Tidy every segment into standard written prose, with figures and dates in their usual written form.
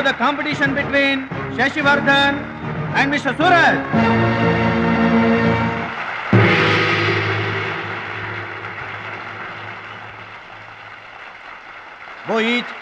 Now the competition between Shashivardhan and Mr. Suraj. Go each.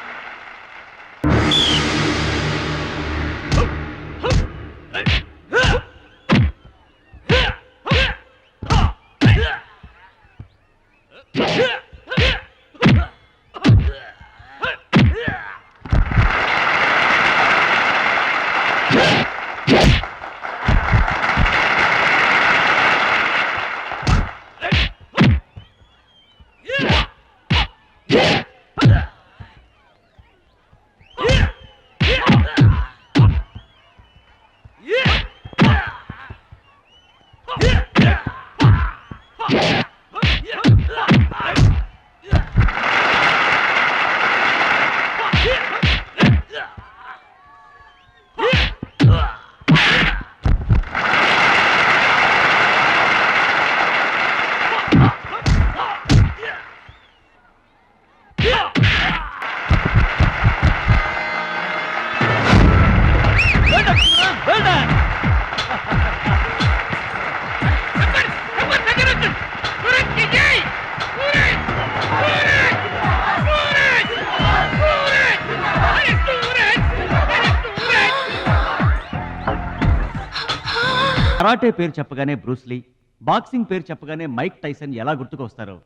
Karate పేరు చెప్పగానే Bruce Lee, boxing పేరు చెప్పగానే Mike Tyson ఎలా గుర్తుకొస్తారో,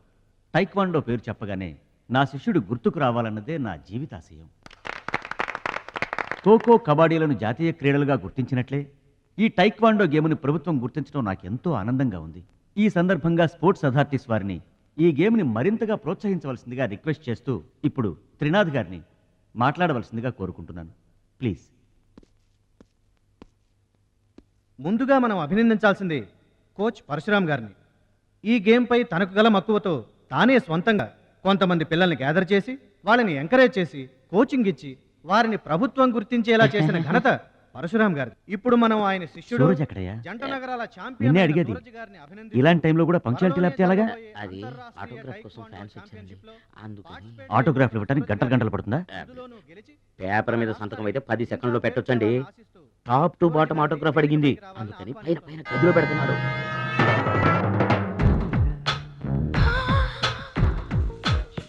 టైక్వాండో పేరు చెప్పగానే నా శిష్యుడు గుర్తుకు రావాలన్నదే నా జీవితాశయం. ఖోఖో, కబడ్డీలను జాతీయ క్రీడలుగా గుర్తించినట్లే ఈ టైక్వాండో గేమ్ని ప్రభుత్వం గుర్తించడం నాకెంతో ఆనందంగా ఉంది. ఈ సందర్భంగా స్పోర్ట్స్ అథారిటీస్ వారిని ఈ గేమ్ని మరింతగా ప్రోత్సహించవలసిందిగా రిక్వెస్ట్ చేస్తూ ఇప్పుడు త్రినాథ్ గారిని మాట్లాడవలసిందిగా కోరుకుంటున్నాను. ప్లీజ్. ముందుగా మనం అభినందించాల్సింది కోచ్ పరశురామ్ గారిని. ఈ గేమ్పై తనకు గల మక్కువతో తానే స్వంతంగా కొంతమంది పిల్లల్ని గ్యాదర్ చేసి వాళ్ళని ఎంకరేజ్ చేసి కోచింగ్ ఇచ్చి వారిని ప్రభుత్వం గుర్తించేలా చేసిన ఘనత పరశురామ్ గారి. ఇప్పుడు మనం ఆయన శిష్యుడు జంట నగరాల ఛాంపియన్ అడిగేది ఇలాంటి టైంలో కూడా పంక్చువాలిటీ లేకపోతే ఎలాగా? అది ఆటోగ్రాఫ్ కోసం ఫ్యాన్స్ వచ్చారండి, అందుకని. ఆటోగ్రాఫ్లు ఇవ్వడానికి గంటలు పడుతుందా? పేపర్ మీద సంతకం అయితే 10 సెకండ్లో పెట్టొచ్చండి. టాప్ టు బాటమ్ ఆటోగ్రాఫ్ అడిగింది, అందుకని పైన పైన గదిలో పెడుతున్నాడు.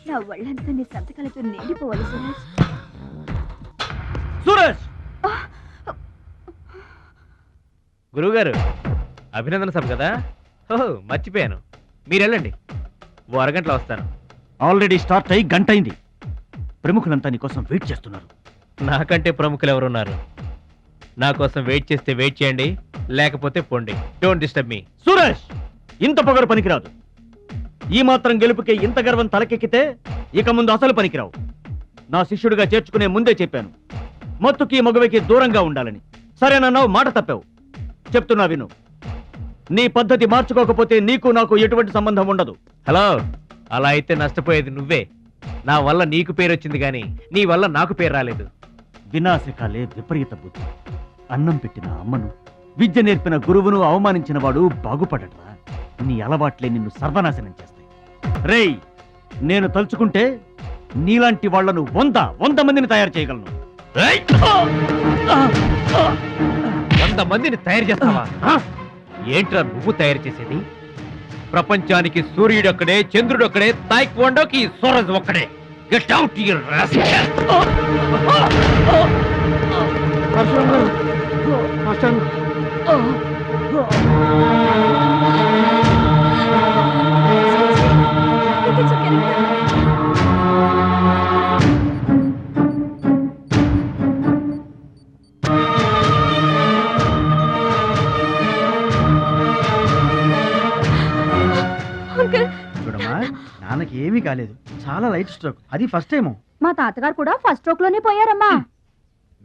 నా వాళ్ళంతా నీ సంతకాలతో నిండిపోవాలి సురేష్. సురేష్! గురువుగారు, అభినందన సభ కదా? ఓహో, మర్చిపోయాను. మీరు వెళ్ళండి, ఓ అరగంటలో వస్తాను. ఆల్రెడీ స్టార్ట్ అయ్యి గంట అయింది. ప్రముఖులంతా నీకోసం వెయిట్ చేస్తున్నారు. నాకంటే ప్రముఖులు ఎవరున్నారు? నా కోసం వెయిట్ చేస్తే వెయిట్ చేయండి, లేకపోతే పొండి. Don't disturb me. సురేష్, ఇంత పొగరు పనికిరాదు. ఈ మాత్రం గెలుపుకే ఇంత గర్వం తలకెక్కితే ఇక ముందు అసలు పనికిరావు. నా శిష్యుడిగా చేర్చుకునే ముందే చెప్పాను, మత్తుకి మగువకి దూరంగా ఉండాలని. సరేనన్నావు, మాట తప్పావు. చెప్తున్నా విను. నీ పద్ధతి మార్చుకోకపోతే నీకు నాకు ఎటువంటి సంబంధం ఉండదు. హలో, అలా అయితే నష్టపోయేది నువ్వే. నా వల్ల నీకు పేరు వచ్చింది కానీ నీ వల్ల నాకు పేరు రాలేదు. వినాశకాలే విపరీత బుద్ధి. అన్నం పెట్టిన అమ్మను, విద్య నేర్పిన గురువును అవమానించిన వాడు బాగుపడటరా. నీ అలవాట్లే నిన్ను సర్వనాశనం చేస్తాయి. రేయ్, నేను తలుచుకుంటే నీలాంటి వాళ్లను 100 మందిని తయారు చేయగలను. 100 మందిని తయారు చేస్తావా? ఏంట్రా నువ్వు తయారు చేసేది? ప్రపంచానికి సూర్యుడు ఒక్కడే, చంద్రుడు ఒక్కడే, తాయిక్వాండోకి సూరజ్ ఒక్కడే. Get out your rascal. చూడమ్మా, నాన్నకి ఏమీ కాలేదు. చాలా లైట్ స్ట్రోక్, అది ఫస్ట్ టైం. మా తాతగారు కూడా ఫస్ట్ స్ట్రోక్ లోనే పోయారమ్మా.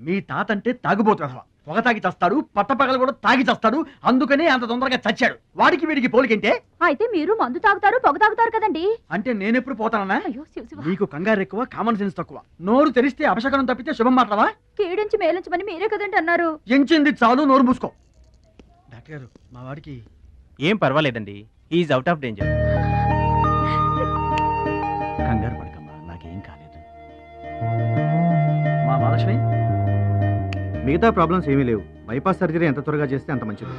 మీ తాత అంటే తాగుబోతు. పొగ తాగి చస్తాడు, పట్టపగలు కూడా తాగి చస్తాడు. అందుకనే అంత తొందరగా చచ్చాడు. వాడికి వీడికి పోలికంటే. అయితే మీరు మందు తాగుతారు, పొగ తాగుతారు కదండి. అంటే నేనెప్పుడు పోతానన్నా? అయ్యో శివ శివ. నీకు కంగారు ఎక్కువ, కామన్ సెన్స్ తక్కువ. నోరు తెరిస్తే అపశకనం తప్పితే శుభం మాట్లాడవా? కీడించి మేలించమని మీరే కదండి అన్నారు. ఎంచింది చాలు, నోరు మూసుకో. డాక్టర్ గారు, మా వాడికి ఏం పర్వాలేదండి, ఈజ్ అవుట్ ఆఫ్ డేంజర్. కంగారు పడకమ్మా, నాకేం కాలేదు. మా మహాలక్ష్మి, మిగతా ప్రాబ్లమ్స్ ఏమీ లేవు. బైపాస్ సర్జరీ ఎంత త్వరగా చేస్తే అంత మంచిది.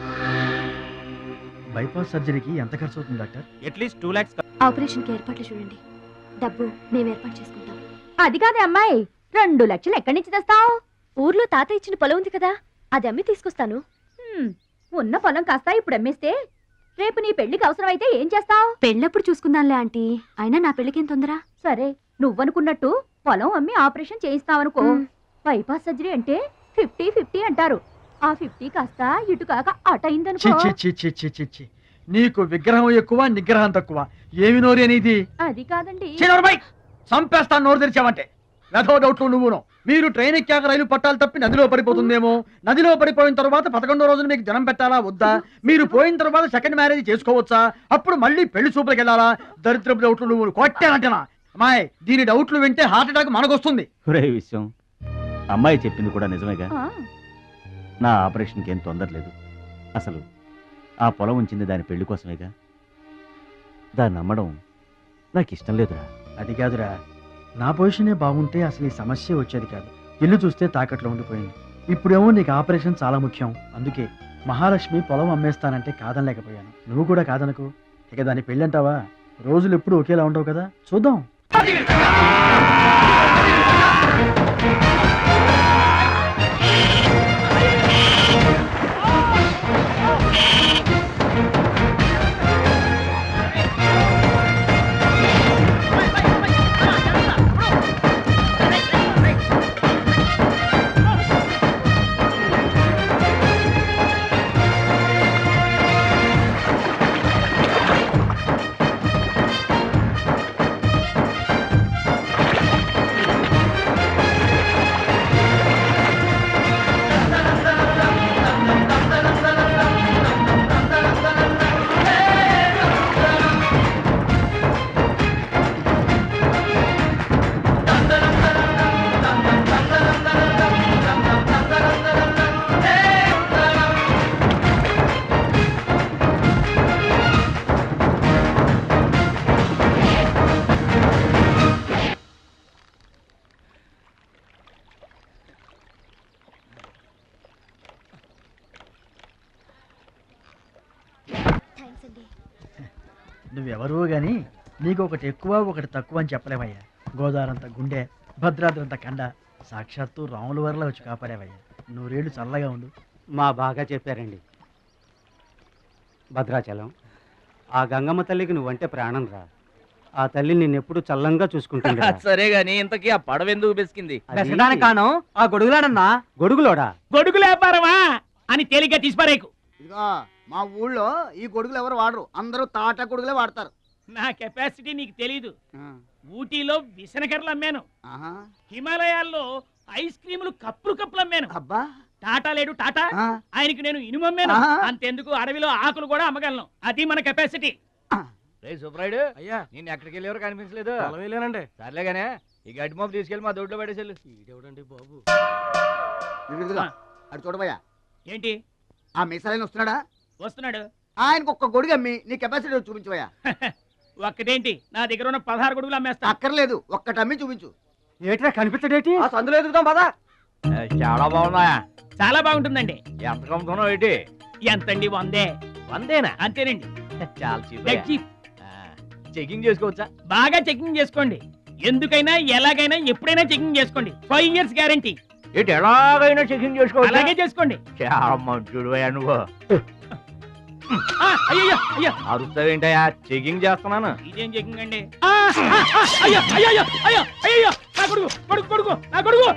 బైపాస్ సర్జరీకి ఎంత ఖర్చు అవుతుంది డాక్టర్? At least 2 lakhs. ఆపరేషన్కి ఏర్పాట్లు చూడండి. డబ్బు మేము ఏర్పాటు చేసుకుంటాం. అది కాదే అమ్మాయి, 2 లక్షలు ఎక్కడి నుంచి తెస్తావు? ఊర్లో తాత ఇచ్చిన పొలం ఉంది కదా, అది అమ్మి తీసుకొస్తాను. ఉన్న పొలం కాస్త ఇప్పుడు అమ్మేస్తే రేపు నీ పెళ్లికి అవసరమైతే ఏం చేస్తావు? పెళ్ళప్పుడు చూసుకుందాంలే ఆంటీ. అయినా నా పెళ్ళికేం తొందర? సరే, నువ్వనుకున్నట్టు పొలం అమ్మి ఆపరేషన్ చేయిస్తావనుకో. బైపాస్ సర్జరీ అంటే 50-50 అంటారు. ఆ 50 కాస్త ఇటు కాక అటైందనుకో. చి నీకు విగ్రహం ఎక్కువ, నిగ్రహం తక్కువ. ఏమి నోరు అనేది? అది కాదండి. చంపేస్తాను నోరు తెరిచావంటే. వెధవ డౌట్లు నువ్వును. మీరు ట్రైన్ ఎక్కాక రైలు పట్టాలు తప్పి నదిలో పడిపోతుందేమో. నదిలో పడిపోయిన తర్వాత 11వ రోజున మీకు జనం పెట్టాలా వద్దా? మీరు పోయిన తర్వాత సెకండ్ మ్యారేజ్ చేసుకోవచ్చా? అప్పుడు మళ్ళీ పెళ్లి చూపులకు వెళ్ళాలా? దరిద్రపు డౌట్లు నువ్వు కొట్టానంటనా? అమ్మాయి, దీని డౌట్లు వింటే హార్ట్ అటాక్ మనకొస్తుంది. ఒరే విషయం, అమ్మాయి చెప్పింది కూడా నిజమేగా. ఆ, నా ఆపరేషన్కి ఏం తొందర లేదు. అసలు ఆ పొలం ఉంచింది దాని పెళ్లి కోసమేగా. దాన్ని నమ్మడం నాకు ఇష్టం లేదురా. అది కాదురా, నా పొజిషనే బాగుంటే అసలు ఈ సమస్య వచ్చేది కాదు. ఇల్లు చూస్తే తాకట్లో ఉండిపోయింది. ఇప్పుడేమో నీకు ఆపరేషన్ చాలా ముఖ్యం. అందుకే మహాలక్ష్మి పొలం అమ్మేస్తానంటే కాదనలేకపోయాను. నువ్వు కూడా కాదనకు. ఇక దాని పెళ్ళంటావా? రోజులు ఎప్పుడు ఒకేలా ఉండవు కదా, చూద్దాం. నువ్వెవరో గాని నీకు ఒకటి ఎక్కువ ఒకటి తక్కువ అని చెప్పలేవయ్యా. గోదావరంత గుండె, భద్రాద్రంత కండ, సాక్షాత్తు రాముల వరలో వచ్చి కాపాడేవయ్యా. నూరేళ్ళు చల్లగా ఉండు. మా బాగా చెప్పారండి. భద్రాచలం, ఆ గంగమ్మ తల్లికి నువ్వంటే ప్రాణం రా. ఆ తల్లి నిన్నెప్పుడు చల్లంగా చూసుకుంటుంది. సరే గాని ఇంతకీ ఆ పడవ ఎందుకు బెసికింది? కాను ఆ గొడుగులాడన్నా. గొడుగులోడా? గొడుగులు వ్యాపారమా అని తేలిగ్గా తీసిపారేకు. ఇదిగో మా ఊళ్ళో ఈ గొడుగులు ఎవరు వాడరు. అందరూ తాటా గొడుగులే వాడతారు. నా కెపాసిటీ నీకు తెలీదు. ఊటీలో విసనకర్రలు అమ్మాను. ఆహా. హిమాలయాల్లో ఐస్ క్రీములు కప్పులు అమ్మాను. అబ్బా. టాటా లేడు టాటా, ఆ. ఆయనకి నేను ఇనుము అమ్మాను. ఆహా. అంతెందుకు అడవిలో ఆకులు కూడా అమ్మగలను. అది మన కెపాసిటీ. సుబ్రాయుడు, అయ్యా నేను ఎక్కడికి వెళ్ళేవారు కనిపించలేదు. వెళ్ళానండి. సర్లేగానే ఈ గడ్డి మోపు తీసుకెళ్ళి మా దొడ్లో పడేసేళ్ళు. ఇదేవిడండి బాబు. ఇదిగో, అటు చూడబోయా. ఏంటి? ఆ మిసలైన వస్తున్నాడా? వస్తున్నాడు. ఆయనకు ఒక్క గొడుగు అమ్మి నీ కెపాసిటీ చూపించబోయా. ఒక్కటేంటి, నా దగ్గర ఉన్న 16 గొడుగులు అమ్మేస్తా. అక్కర్లేదు, ఒక్కటి అమ్మి చూపించు. ఏట్రా కనిపించడేటి? ఆ సందులో ఎదుగుతాం పదా. చాలా బాగున్నాయా? చాలా బాగుంటుందండి. ఎంత కమ్ముతున్నావు ఏంటి? ఎంతండి? 100. 100 అంతేనండి. చాలా Dead cheap. చెకింగ్ చేసుకోవచ్చా? బాగా చెకింగ్ చేసుకోండి. ఎందుకైనా ఎలాగైనా ఎప్పుడైనా చెకింగ్ చేసుకోండి. 5 years గ్యారంటీ. ఏంటి ఎలాగైనా చెకింగ్ చేసుకోవచ్చా? అలాగే చేసుకోండి. చాలా మంచుడు నువ్వు. అయ్యో అయ్యో, అరుస్తావేంటయా? చెకింగ్ చేస్తున్నాను. ఇదేం చెకింగ్ అండి? అయ్యో అయ్యో అయ్యో అయ్యో, నా కొడుకు కొడుకు కొడుకు నా కొడుకు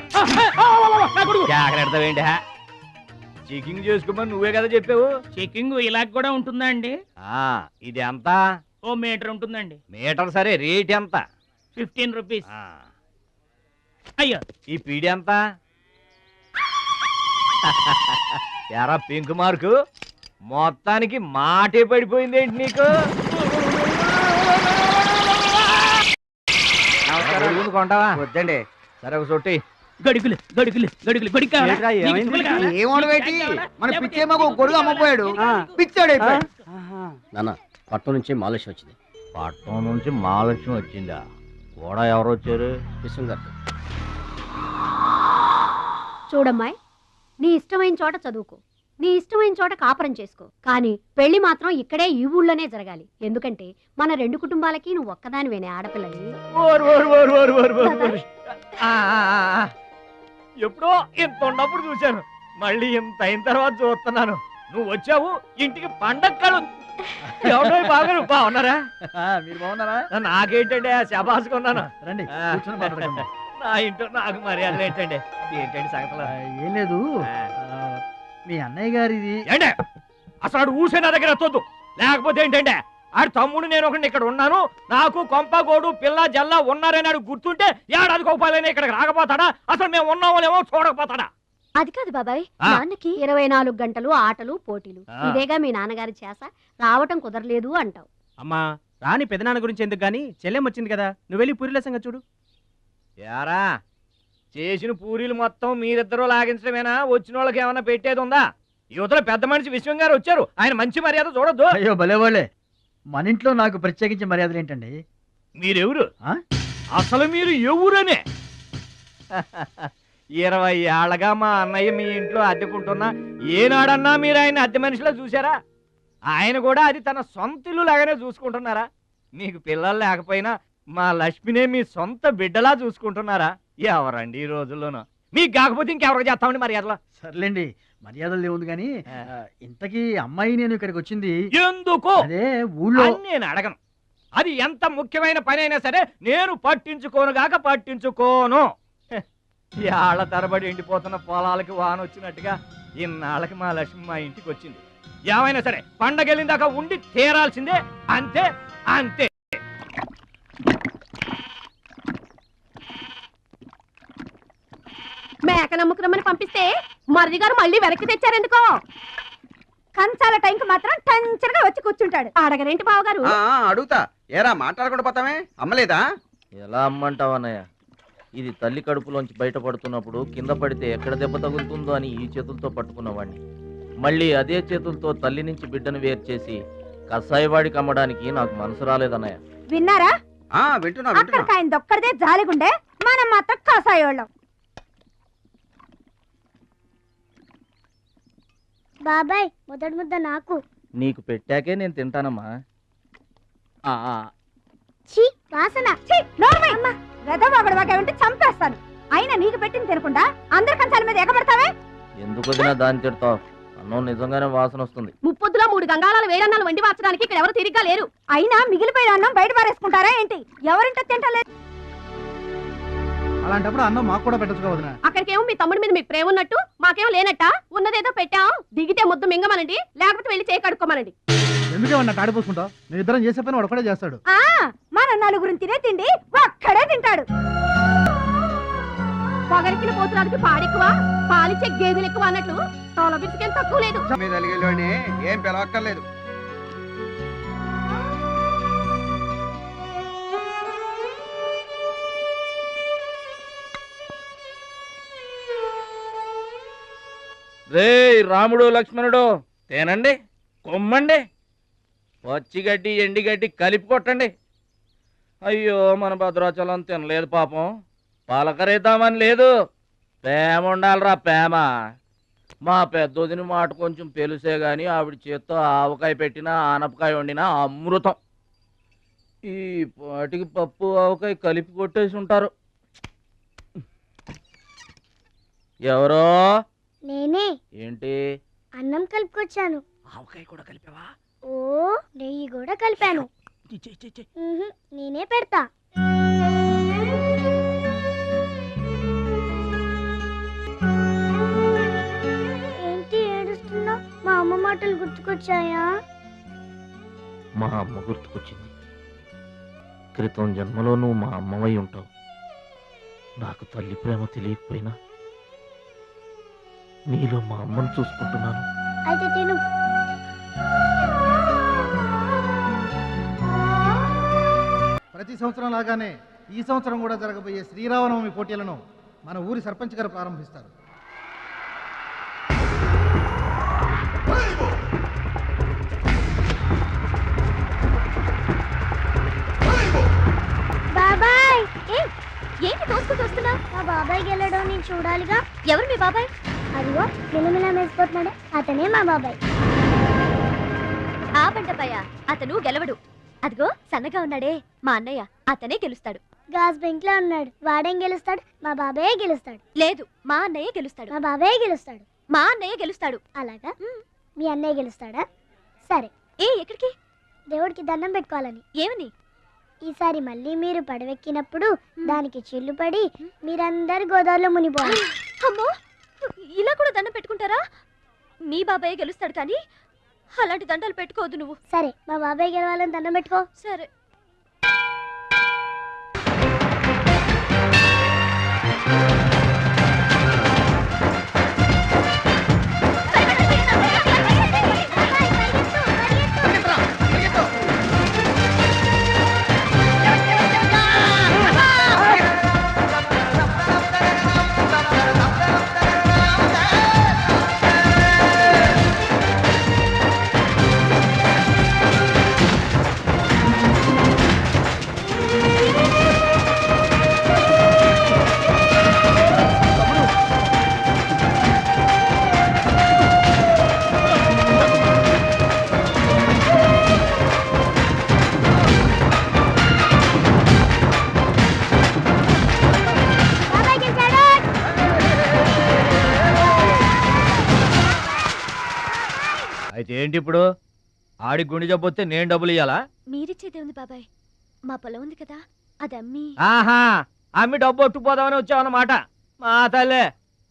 నా కొడుకు. జాగ్రత్తవేంటి? చెకింగ్ చేసుకోమని నువ్వే కదా చెప్పావు. చెకింగ్ ఇలా కూడా ఉంటుందా అండి? ఇది ఎంత? ఓ మీటర్ ఉంటుందండి. మీటర్ సరే, రేట్ ఎంత? 15 రూపీస్. అయ్యో, ఈ పీడి ఎంత? ఎరా పింక్ మార్కు, మొత్తానికి మాటే పడిపోయింది ఏంటి నీకు? కొంటావా? వద్దండి. సరే ఒక సొట్టి. గడుగులు గడుగులు గడుగులు గొడి కావాలా? ఏంట్రా, నీకు ఏమైంది? తువ్వలు కావాలా? ఏమోడవేటి మన పిచ్చే మాకు గొడుగు అమ్మపోయాడు. పిచ్చాడు అయిపోయాడు. నాన్న, పట్నం నుంచి మాలేష్ వచ్చింది. పట్నం నుంచి మహాలక్ష్మి వచ్చిందా? కూడా ఎవరు వచ్చారు? విశ్వం గారు. చూడమ్మాయి, నీ ఇష్టమైన చోట చదువుకో, నీ ఇష్టమైన చోట కాపురం చేసుకో, కానీ పెళ్లి మాత్రం ఇక్కడే ఈ ఊళ్ళోనే జరగాలి. ఎందుకంటే మన 2 కుటుంబాలకి నువ్వు ఒక్కదానివేనే ఆడపిల్లని. ఎప్పుడో ఇంత ఉన్నప్పుడు చూశాను, మళ్ళీ ఇంత అయిన తర్వాత చూస్తున్నాను. నువ్వు వచ్చావు ఇంటికి పండగ కలు. ఎవడో బాగున్నారా? మీరు బాగున్నారా? నాకేంటండి శబాసుకున్నాను. రండి ఆ. కూర్చొని మాట్లాడుకుందాం. నా ఇంట్లో నాకు మర్యాదలు ఏంటండి? ఏంటండి సంగతులు? ఏం లేదు, మీ అన్నయ్య గారిది. ఏంటే అసలు ఆడు ఊసే నా దగ్గర ఎత్తొద్దు. లేకపోతే ఏంటంటే ఆడు తమ్ముడు నేను ఒకటి ఇక్కడ ఉన్నాను, నాకు కొంప గోడు పిల్ల జల్ల ఉన్నారని ఆడు గుర్తుంటే ఏడాది కోపాలని ఇక్కడికి రాకపోతాడా? అసలు మేము ఉన్నామోలేమో చూడకపోతాడా? అది కాదు బాబాయ్, ఆ. నాన్నకి 24 గంటలు ఆటలు పోటీలు. ఆ. ఇదేగా మీ నాన్నగారి చేస, రావటం కుదరలేదు అంటావు. అమ్మా రాని పెదనాన్న గురించి ఎందుకు గానీ చెల్లెం వచ్చింది కదా, నువ్వు వెళ్ళి పూరిల సంగతి చూడు. యారా చేసిన పూరీలు మొత్తం మీరిద్దరూ లాగించడమేనా? వచ్చిన వాళ్ళకి ఏమైనా పెట్టేది ఉందా? యువతల పెద్ద మనిషి విశ్వం గారు వచ్చారు, ఆయన మంచి మర్యాద చూడొద్దు. అయ్యో భలేవాళ్ళే, మన ఇంట్లో నాకు ప్రత్యేకించి మర్యాదలు ఏంటండి? మీరెవరు? ఆ? అసలు మీరు ఎవరనే? 20 ఏళ్ళగా మా అన్నయ్య మీ ఇంట్లో అద్దెకుంటున్నా ఏనాడన్నా మీరు ఆయన అద్దె మనిషిలో చూసారా? ఆయన కూడా అది తన సొంత ఇల్లు లాగానే చూసుకుంటున్నారా? మీకు పిల్లలు లేకపోయినా మా లక్ష్మినే మీ సొంత బిడ్డలా చూసుకుంటున్నారా? ఎవరండి ఈ రోజుల్లోనూ? మీకు కాకపోతే ఇంకెవరికి చేస్తామండి మర్యాదలో? సర్లేండి, మర్యాదలు ఏముంది కానీ ఇంతకీ అమ్మాయి నేను ఇక్కడికి వచ్చింది ఎందుకు అదే ఊళ్ళో. అని నేను అడగను. అది ఎంత ముఖ్యమైన పని అయినా సరే నేను పట్టించుకోనుగాక పట్టించుకోను. ఏళ్ల తరబడి ఎండిపోతున్న పొలాలకి వాన వచ్చినట్టుగా ఇన్నాళ్ళకి మా లక్ష్మి మా ఇంటికి వచ్చింది. ఏమైనా సరే పండగ వెళ్ళిన దాకా ఉండి తీరాల్సిందే, అంతే అంతే. మేక నమ్ముకురమ్మని పంపిస్తే మరిది గారు మళ్ళీ వెనక్కి తెచ్చారెందుకో? కంచాల టైంకి మాత్రం టంచరగా వచ్చి కూర్చుంటాడు. అడగరేంటి బావగారు? అడుగుతా, ఏరా మాట్లాడకుండా పోతామే, అమ్మలేదా? ఎలా అమ్మంటావు అన్నయ్య? ఇది తల్లి కడుపులోంచి బయటపడుతున్నప్పుడు కింద పడితే ఎక్కడ దెబ్బ తగులుతుందో అని ఈ చేతులతో పట్టుకున్నవాడిని, మళ్ళీ అదే చేతులతో తల్లి నుంచి బిడ్డను వేరు చేసి కసాయివాడికి అమ్మడానికి నాకు మనసు రాలేదన్నయ్య. విన్నారా? వింటున్నా అక్కడికి ఆయన దొక్కడిదే జాలిగుండే, మనం మాత్రం కాసాయోళ్ళం. బాబాయ్ మొదటి ముద్ద నాకు. నీకు పెట్టాకే నేను తింటానమ్మా. ఛీ వాసన. వెదవాగడవాగా చంపేస్తాను. అయినా నీకు పెట్టింది తినకుండా అందరి కంచాల మీద ఎగబడతావే? ఎందుకు వదినా దాన్ని తిడతావు? అన్నం నిజంగానే వాసన వస్తుంది. ముప్పొద్దులో 3 గంగాళాలు వేడన్నాలు వండి మార్చడానికి ఇక్కడ ఎవరు తిరిగ్గా లేరు. అయినా మిగిలిపోయిన అన్నం బయట పారేసుకుంటారా ఏంటి? ఎవరింటో తింటలేదు. అలాంటప్పుడు అన్నం మాకు కూడా పెట్టచ్చు వదినా. అక్కడికేమో మీ తమ్ముడి మీద మీకు ప్రేమ ఉన్నట్టు, మాకేమో లేనట్ట. ఉన్నదేదో పెట్టాం, దిగితే ముద్దు మింగమనండి, లేకపోతే వెళ్ళి చేయి కడుక్కోమనండి. ఎందుకే వాడిని తాడిపోసుకుంటావు? నేను ఇద్దరం చేసే పని వాడు ఒకటే చేస్తాడు. మన నలుగురిని తినే తిండి ఒక్కడే తింటాడు. పొగరికిన పోతురాలకి పాడెక్కువ, పాలిచ్చే గేదెలు ఎక్కువ అన్నట్లు తోల బిడ్డకేం తక్కువ లేదు. ఏం పిలవక్కర్లేదు. రే రాముడు లక్ష్మణుడు, తేనండి, కొమ్మండి, పచ్చిగడ్డి ఎండిగడ్డి కలిపి కొట్టండి. అయ్యో మన భద్రాచలం తినలేదు పాపం, పలకరేద్దామని లేదు. ప్రేమ ఉండాలిరా ప్రేమ. మా పెద్దోదిని మాట కొంచెం పెలుసే గాని ఆవిడ చేత్తో ఆవకాయ పెట్టినా ఆనపకాయ వండినా అమృతం. ఈ పాటికి పప్పు ఆవకాయ కలిపి కొట్టేసి ఉంటారు. ఎవరో? నేనే. ఏంటి? అన్నం కలుపుకొచ్చాను. ఆవకాయ కూడా కలిపావా? ఓ నెయ్యి కూడా కలిపాను. నేనే పెడతా. ఏంటి ఏడుస్తున్నావు? మా అమ్మ మాటలు గుర్తుకొచ్చాయా? మా అమ్మ గుర్తుకొచ్చింది. క్రితం జన్మలో నువ్వు మా అమ్మవై ఉంటావు. నాకు తల్లి ప్రేమ తెలియకపోయినా నీలో మా అమ్మను చూసుకుంటున్నాను. అయితే తిను. ప్రతి సంవత్సరం లాగానే ఈ సంవత్సరం కూడా జరగబోయే శ్రీరామనవమి పోటీలను మన ఊరి సర్పంచ్ గారు ప్రారంభిస్తారు. బాబాయ్ ఏంటి తోసుకుంటూ వస్తున్నావు? మా బాబాయ్ గెలడం నేను చూడాలిగా. ఎవరు మీ బాబాయ్? అదిగో మిలమిలా వేసిపోతున్నాడే అతనే మా బాబాయ్. ఆ బండపయ్య అతను గెలవడు. అదిగో సన్నగా ఉన్నాడే మా అన్నయ్య, అతనే గెలుస్తాడు. గాజ్ బెంక్ లో ఉన్నాడు, వాడేం గెలుస్తాడు? మా బాబాయ్ గెలుస్తాడు. లేదు, మా అన్నయ్య గెలుస్తాడు. మా బాబాయ్ గెలుస్తాడు. మా అన్నయ్య గెలుస్తాడు. అలాగా? మీ అన్నయ్య గెలుస్తాడా? సరే. ఎక్కడికి? దేవుడికి దండం పెట్టుకోవాలని. ఏమని? ఈసారి మళ్ళీ మీరు పడవెక్కినప్పుడు దానికి చిల్లు పడి మీరందరు గోదావరిలో మునిపోవాలి. అమ్మో, ఇలా కూడా దండం పెట్టుకుంటారా? మీ బాబాయ్ గెలుస్తాడు కానీ అలాంటి దండాలు పెట్టుకోవద్దు నువ్వు. సరే, మా బాబాయ్ గెలవాలని దండం పెట్టుకో. సరే. అయితే ఏంటి ఇప్పుడు? ఆడి గుండె జబ్బు వస్తే నేను డబ్బులు ఇయ్యాలా? మీరిచ్చేదే ఉంది బాబాయ్, మా పొలం ఉంది కదా అది అమ్మి. ఆహా, అమ్మి డబ్బు ఒట్టుకుపోదామని వచ్చావన్నమాట. మా తల్లే,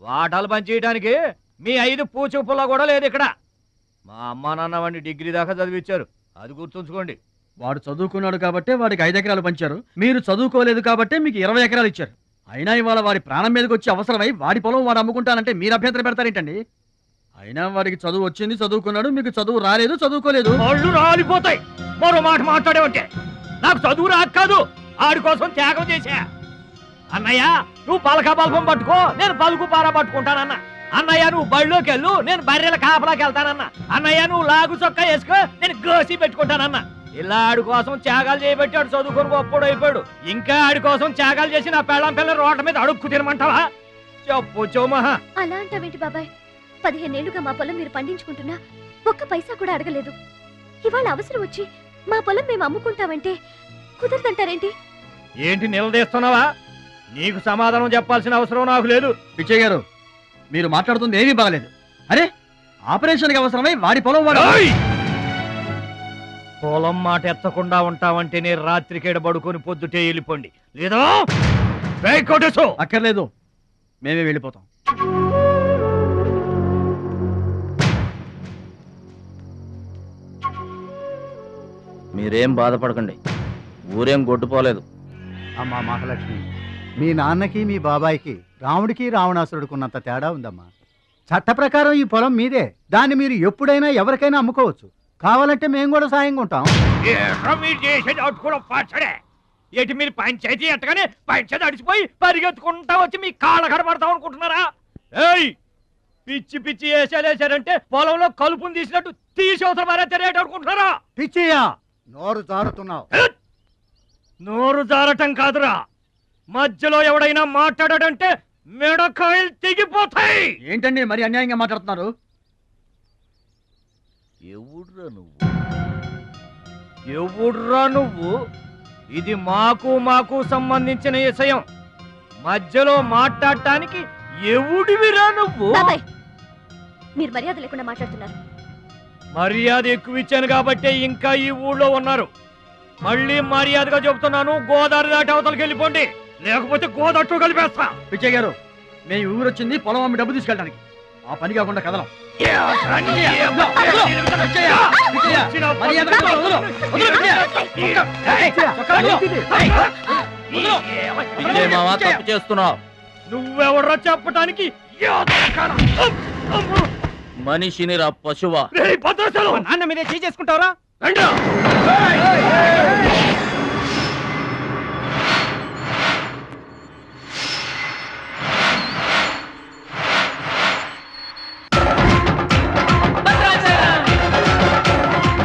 వాటాలు పనిచేయడానికి మీ 5 పూచుపుల్ల కూడా లేదు ఇక్కడ. మా అమ్మ నాన్న వాడిని డిగ్రీ దాకా చదివించారు, అది గుర్తుంచుకోండి. వాడు చదువుకున్నాడు కాబట్టి వాడికి 5 ఎకరాలు పంచారు. మీరు చదువుకోలేదు కాబట్టి మీకు 20 ఎకరాలు ఇచ్చారు. అయినా ఇవాళ వాడి ప్రాణం మీదకి వచ్చి అవసరమై వాడి పొలం వాడు అమ్ముకుంటానంటే మీరు అభ్యంతరం పెడతారేంటండి? అయినా వాడికి చదువు వచ్చింది, చదువుకున్నాడు. మీకు చదువు రాలేదు, చదువుకోలేదు. వాళ్ళు రాలిపోతాయి మరో మాట మాట్లాడేవంటే. నాకు చదువు రాదు కాదు, ఆడి కోసం త్యాగం చేశా. అన్నయ్య నువ్వు పలక బల్పం పట్టుకో, నేను పలుకు పార పట్టుకుంటానన్న. అన్నయ్య నువ్వు బళ్ళోకి వెళ్ళు, నేను బర్రెల కాపలాకి వెళ్తానన్న. అన్నయ్య నువ్వు లాగు చొక్కా వేసుకో, నేను గోసి పెట్టుకుంటానన్న. ఇలా ఆడి కోసం త్యాగాలు చేయబట్టి ఆడు చదువుకొని గొప్పడు అయిపోయాడు. ఇంకా ఆడి కోసం త్యాగాలు చేసి నా పెళ్ళం పిల్ల రోడ్ల మీద అడుక్కు తినమంటావా? చెప్పు చోమహా. అలా అంటావేంటి బాబాయ్? 15 ఏళ్లుగా మా పొలం మీరు పండించుకుంటున్నా ఒక్క పైసా కూడా అడగలేదు. ఇవాళ అవసరం వచ్చి మా పొలం మేము అమ్ముకుంటామంటే కుదరదంటారేంటి? ఏంటి నిలదీస్తున్నావా? నీకు సమాధానం చెప్పాల్సిన అవసరం నాకు లేదు. పిచ్చయ్య గారు, మీరు మాట్లాడుతుంది ఏమీ బాగలేదు. అరే, ఆపరేషన్కి అవసరమై వాడి పొలం వాడు. పొలం మాట ఎత్తకుండా ఉంటావంటే నేను రాత్రికేడ పడుకొని పొద్దుటే వెళ్ళిపోండి, లేదా అక్కర్లేదు, మేమే వెళ్ళిపోతాం. మీరేం బాధపడకండి, ఊరేం గొడ్డుపోలేదు. అమ్మా మహాలక్ష్మి, మీ నాన్నకి మీ బాబాయికి రాముడికి రావణాసురుడికి ఉన్నంత తేడా ఉందమ్మా. చట్ట ప్రకారం ఈ పొలం మీదే, దాన్ని మీరు ఎప్పుడైనా ఎవరికైనా అమ్ముకోవచ్చు. కావాలంటే మేము కూడా సాయంగా ఉంటాం. ఏంటి మీరు పంచాయతీ ఎట్టగానే పంచాయతీ అడిచిపోయి పరిగెత్తుకుంటా వచ్చి మీ కాళ్ళ కడబడతాం అనుకుంటున్నారా? ఏయ్, పిచ్చి పిచ్చి వేసారంటే పొలంలో కలుపుని తీసినట్టు తీసి అవసరం మారేట అనుకుంటున్నారా? పిచ్చియా, నోరు జారుతున్నావు. నోరు జారటం కాదురా, మధ్యలో ఎవడైనా మాట్లాడాడంటే మెడకాయలు తెగిపోతాయి. ఏంటండి మరి అన్యాయంగా మాట్లాడుతున్నారు? ఎవడ్రా నువ్వు? ఇది మాకు సంబంధించిన విషయం. మధ్యలో మాట్లాడటానికి ఎవడివిరా నువ్వు? బాబాయ్, మీరు మర్యాద లేకుండా మాట్లాడుతున్నారు. మర్యాద ఎక్కువ ఇచ్చాను కాబట్టే ఇంకా ఈ ఊళ్ళో ఉన్నారు. మళ్ళీ మర్యాదగా చెబుతున్నాను, గోదావరి దాటి అవతలకి వెళ్ళిపోండి, లేకపోతే గోదట్టు కలిపేస్తా. పిచ్చయ్య గారు, మేము ఊరు వచ్చింది పొలం అమ్మి డబ్బు తీసుకెళ్ళడానికి. ఆ పని కాకుండా కదలం. తప్పు చేస్తున్నావు. నువ్వెవరో చెప్పటానికి మనిషిని రా పశువా. నాన్న మీదే చేసుకుంటావరా?